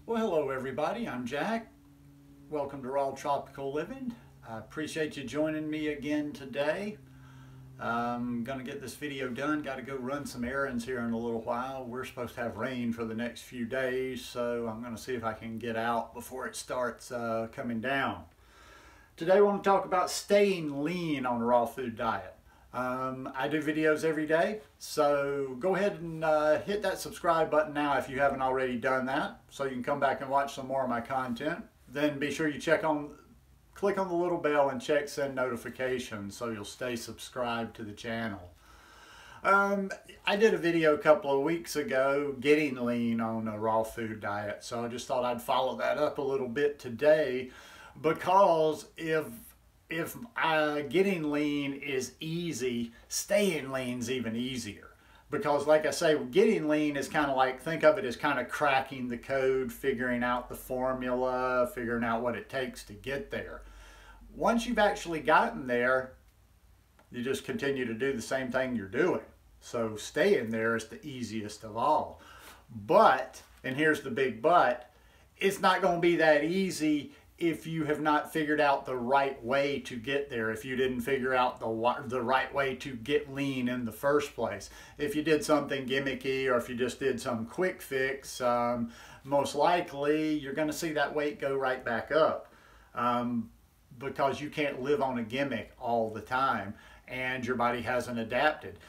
Well, hello everybody. I'm Jack. Welcome to Raw Tropical Living. I appreciate you joining me again today. I'm going to get this video done. Got to go run some errands here in a little while. We're supposed to have rain for the next few days, so I'm going to see if I can get out before it starts coming down. Today I want to talk about staying lean on a raw food diet. I do videos every day, so go ahead and hit that subscribe button now if you haven't already done that, so you can come back and watch some more of my content. Then be sure you click on the little bell and check send notifications so you'll stay subscribed to the channel. I did a video a couple of weeks ago getting lean on a raw food diet, so I just thought I'd follow that up a little bit today, because if getting lean is easy, staying lean is even easier. Because like I say, getting lean is kind of like, think of it as kind of cracking the code, figuring out the formula, figuring out what it takes to get there. Once you've actually gotten there, you just continue to do the same thing you're doing. So staying there is the easiest of all. But, and here's the big but, it's not going to be that easy if you have not figured out the right way to get there, if you didn't figure out the right way to get lean in the first place. If you did something gimmicky, or if you just did some quick fix, most likely you're going to see that weight go right back up, because you can't live on a gimmick all the time and your body hasn't adapted.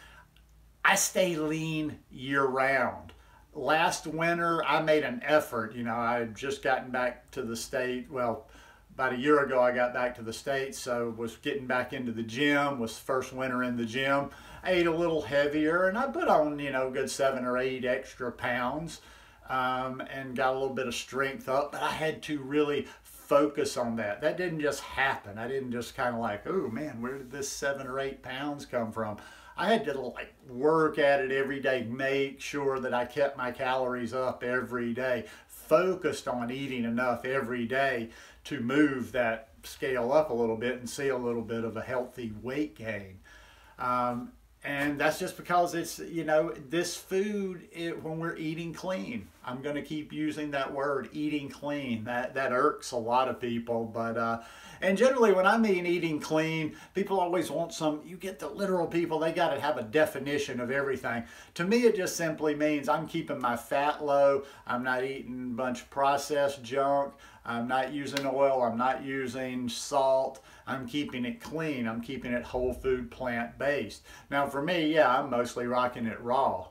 I stay lean year-round. Last winter, I made an effort. You know, I had just gotten back to the state. Well, about a year ago, I got back to the States, so was getting back into the gym, was first winter in the gym. I ate a little heavier, and I put on, you know, a good 7 or 8 extra pounds, and got a little bit of strength up, but I had to really focus on that. That didn't just happen. I didn't just kind of like, oh man, where did this 7 or 8 pounds come from? I had to like work at it every day, make sure that I kept my calories up every day, focused on eating enough every day to move that scale up a little bit and see a little bit of a healthy weight gain. And that's just because it's, you know, this food, when we're eating clean, I'm going to keep using that word, eating clean. That irks a lot of people, but, and generally when I mean eating clean, people always want some, you get the literal people, they got to have a definition of everything. To me, it just simply means I'm keeping my fat low, I'm not eating a bunch of processed junk, I'm not using oil, I'm not using salt, I'm keeping it clean, I'm keeping it whole food, plant-based. Now for me, yeah, I'm mostly rocking it raw.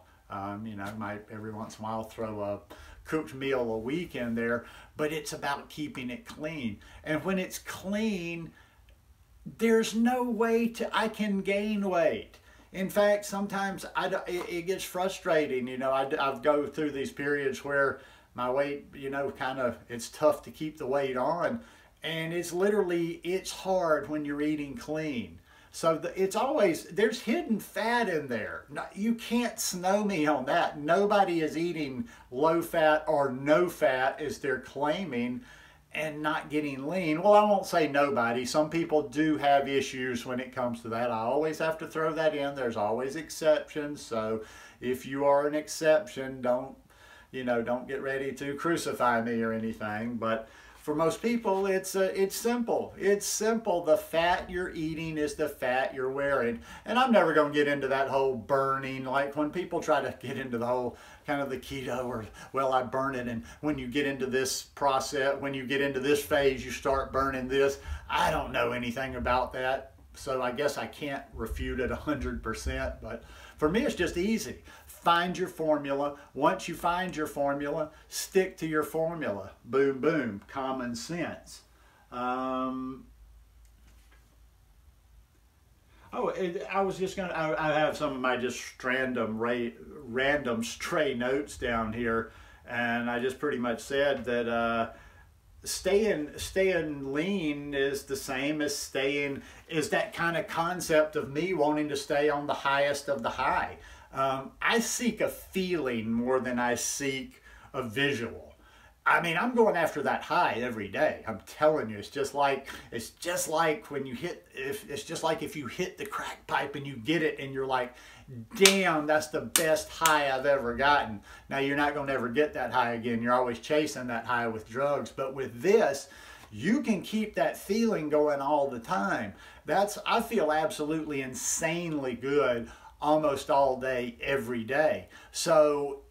You know, I might every once in a while throw a cooked meal a week in there, but it's about keeping it clean. And when it's clean, there's no way I can gain weight. In fact, sometimes it gets frustrating. You know, I go through these periods where my weight, you know, it's tough to keep the weight on. And it's hard when you're eating clean. So it's always, there's hidden fat in there. You can't snow me on that. Nobody is eating low fat or no fat as they're claiming and not getting lean. Well, I won't say nobody. Some people do have issues when it comes to that. I always have to throw that in. There's always exceptions. So if you are an exception, don't get ready to crucify me or anything. But for most people, it's simple. It's simple. The fat you're eating is the fat you're wearing. And I'm never going to get into that whole burning, like when people try to get into the whole kind of the keto or, well, I burn it. And when you get into this process, when you get into this phase, you start burning this. I don't know anything about that. So I guess I can't refute it 100%, but for me, it's just easy. Find your formula. Once you find your formula, stick to your formula. Boom, boom. Common sense. I was just going to, I have some of my just random stray notes down here, and I just pretty much said that staying lean is the same as is that kind of concept of me wanting to stay on the highest of the high. I seek a feeling more than I seek a visual. I mean, I'm going after that high every day. I'm telling you, it's just like when you hit, it's just like if you hit the crack pipe and you get it and you're like, damn, that's the best high I've ever gotten. Now, you're not going to ever get that high again. You're always chasing that high with drugs. But with this, you can keep that feeling going all the time. I feel absolutely insanely good almost all day, every day. So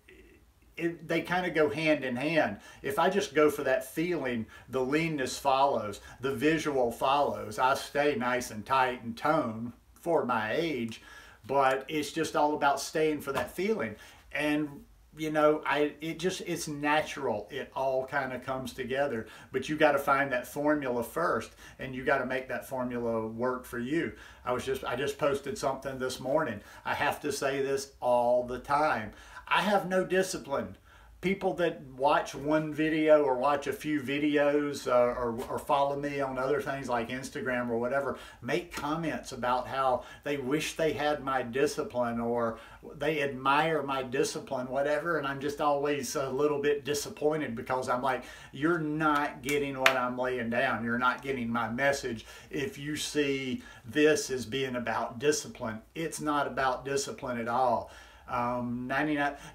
they kind of go hand in hand. If I just go for that feeling, the leanness follows, the visual follows. I stay nice and tight and toned for my age, but it's just all about staying for that feeling. And you know, it's natural. It all kind of comes together, but you got to find that formula first, and you got to make that formula work for you. I just posted something this morning. I have to say this all the time. I have no discipline. People that watch one video or watch a few videos or follow me on other things like Instagram or whatever make comments about how they wish they had my discipline or they admire my discipline, whatever, and I'm just always a little bit disappointed because I'm like, you're not getting what I'm laying down. You're not getting my message if you see this as being about discipline. It's not about discipline at all.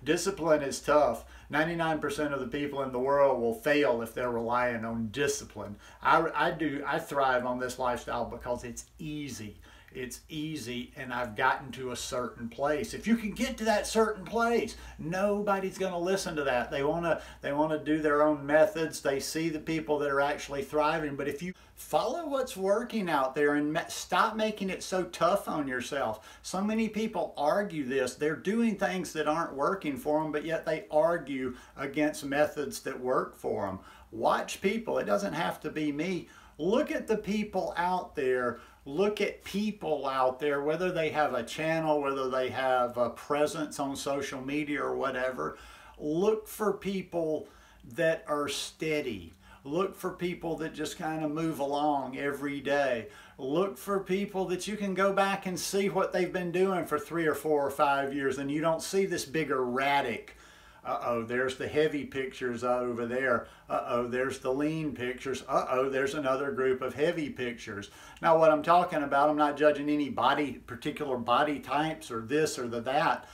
Discipline is tough. 99% of the people in the world will fail if they're relying on discipline. I thrive on this lifestyle because it's easy. It's easy, and I've gotten to a certain place. If you can get to that certain place, nobody's going to listen to that. They want to do their own methods. They see the people that are actually thriving. But if you follow what's working out there and stop making it so tough on yourself. So many people argue this. They're doing things that aren't working for them, but yet they argue against methods that work for them. Watch people. It doesn't have to be me. Look at the people out there. Look at people out there, whether they have a channel, whether they have a presence on social media or whatever. Look for people that are steady. Look for people that just kind of move along every day. Look for people that you can go back and see what they've been doing for 3 or 4 or 5 years, and you don't see this big erratic. Uh-oh, there's the heavy pictures over there. Uh-oh, there's the lean pictures. Uh-oh, there's another group of heavy pictures. Now, what I'm talking about, I'm not judging any particular body types or this or that.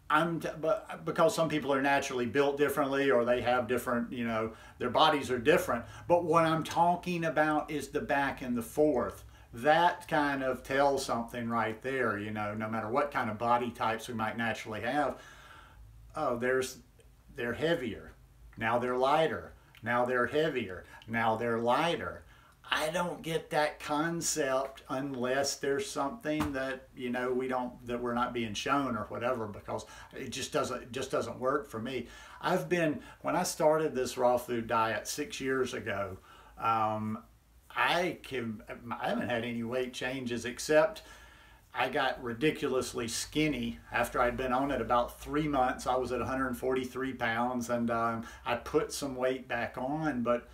But because some people are naturally built differently or they have different, you know, their bodies are different. But what I'm talking about is the back and the forth. That kind of tells something right there, you know, no matter what kind of body types we might naturally have. Oh, they're heavier. Now they're lighter. Now they're heavier. Now they're lighter. I don't get that concept unless there's something that, you know, that we're not being shown or whatever, because it just doesn't work for me. When I started this raw food diet 6 years ago, I haven't had any weight changes except I got ridiculously skinny after I'd been on it about 3 months. I was at 143 pounds and I put some weight back on, but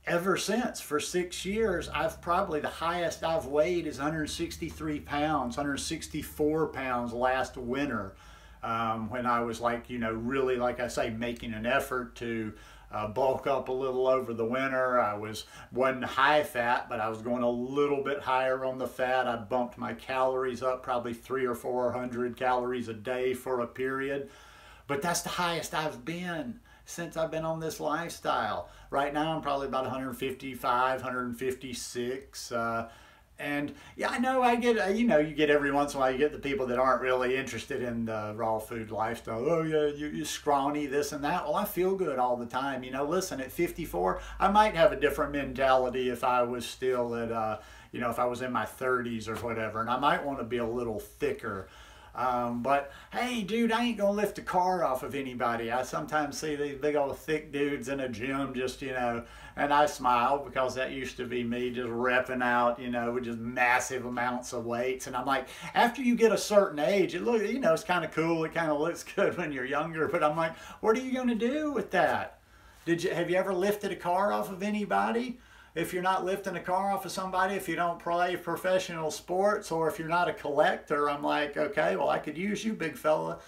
ever since, for 6 years, the highest I've weighed is 163 pounds, 164 pounds last winter, when I was like, you know, really, like I say, making an effort to bulk up a little over the winter. I wasn't high fat, but I was going a little bit higher on the fat. I bumped my calories up probably 300 or 400 calories a day for a period. But that's the highest I've been since I've been on this lifestyle. Right now I'm probably about 155, 156. And yeah, I know I get, you know, you get every once in a while, you get the people that aren't really interested in the raw food lifestyle. Oh yeah, you're scrawny, this and that. Well, I feel good all the time. You know, listen, at 54, I might have a different mentality if I was still at, you know, if I was in my 30s or whatever, and I might want to be a little thicker. But hey, dude, I ain't gonna lift a car off of anybody. I sometimes see these big old thick dudes in a gym just, you know, and I smile because that used to be me just repping out, you know, with just massive amounts of weights. And I'm like, after you get a certain age, it looks, you know, it's kind of cool. It kind of looks good when you're younger, but I'm like, what are you gonna do with that? Have you ever lifted a car off of anybody? If you're not lifting a car off of somebody, if you don't play professional sports, or if you're not a collector, I'm like, okay, well, I could use you, big fella.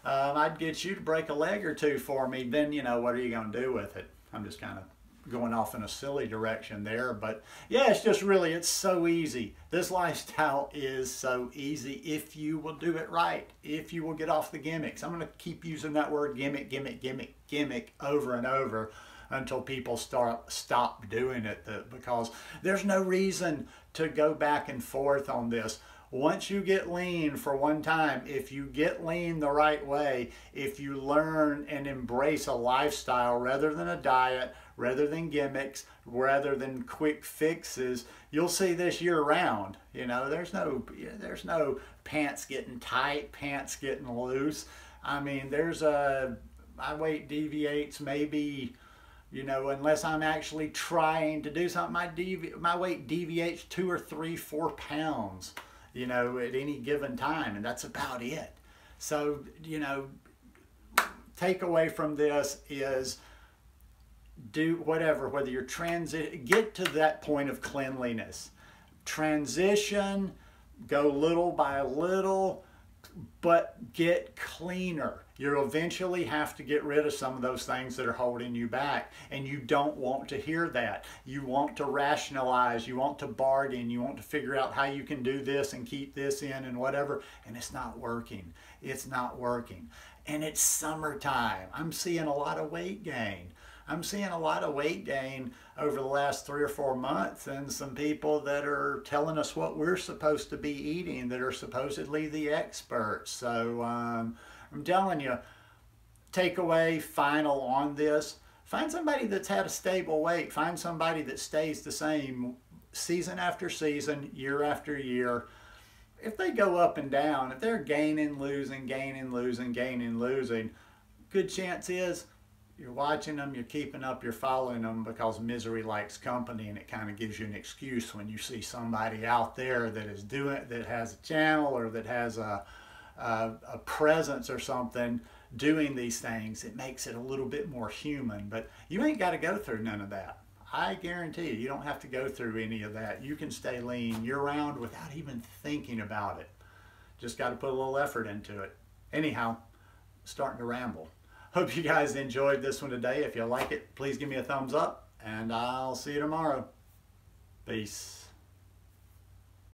I'd get you to break a leg or two for me. Then, you know, what are you going to do with it? I'm just kind of going off in a silly direction there, but yeah, it's just really, it's so easy. This lifestyle is so easy if you will do it right, if you will get off the gimmicks. I'm going to keep using that word gimmick, gimmick, gimmick, gimmick over and over until people stop doing it, because there's no reason to go back and forth on this. Once you get lean for one time, if you get lean the right way, if you learn and embrace a lifestyle rather than a diet, rather than gimmicks, rather than quick fixes, you'll see this year round. You know, there's no pants getting tight, pants getting loose. I mean, my weight deviates maybe, you know, unless I'm actually trying to do something, my weight deviates 2 or 3, 4 pounds, you know, at any given time, and that's about it. So, you know, takeaway from this is do whatever, whether you're get to that point of cleanliness, transition, go little by little, but get cleaner. You'll eventually have to get rid of some of those things that are holding you back, and you don't want to hear that. You want to rationalize, you want to bargain, you want to figure out how you can do this and keep this in and whatever, and it's not working. It's not working. And it's summertime. I'm seeing a lot of weight gain. I'm seeing a lot of weight gain over the last 3 or 4 months, and some people that are telling us what we're supposed to be eating, that are supposedly the experts. So I'm telling you, takeaway final on this, find somebody that's had a stable weight. Find somebody that stays the same season after season, year after year. If they go up and down, if they're gaining, losing, gaining, losing, gaining, losing, good chance is you're watching them, you're keeping up, you're following them, because misery likes company, and it kind of gives you an excuse when you see somebody out there that is that has a channel or that has a presence or something doing these things. It makes it a little bit more human, but you ain't got to go through none of that. I guarantee you don't have to go through any of that. You can stay lean year-round without even thinking about it. Just got to put a little effort into it. Anyhow, starting to ramble. Hope you guys enjoyed this one today. If you like it, please give me a thumbs up, and I'll see you tomorrow. Peace.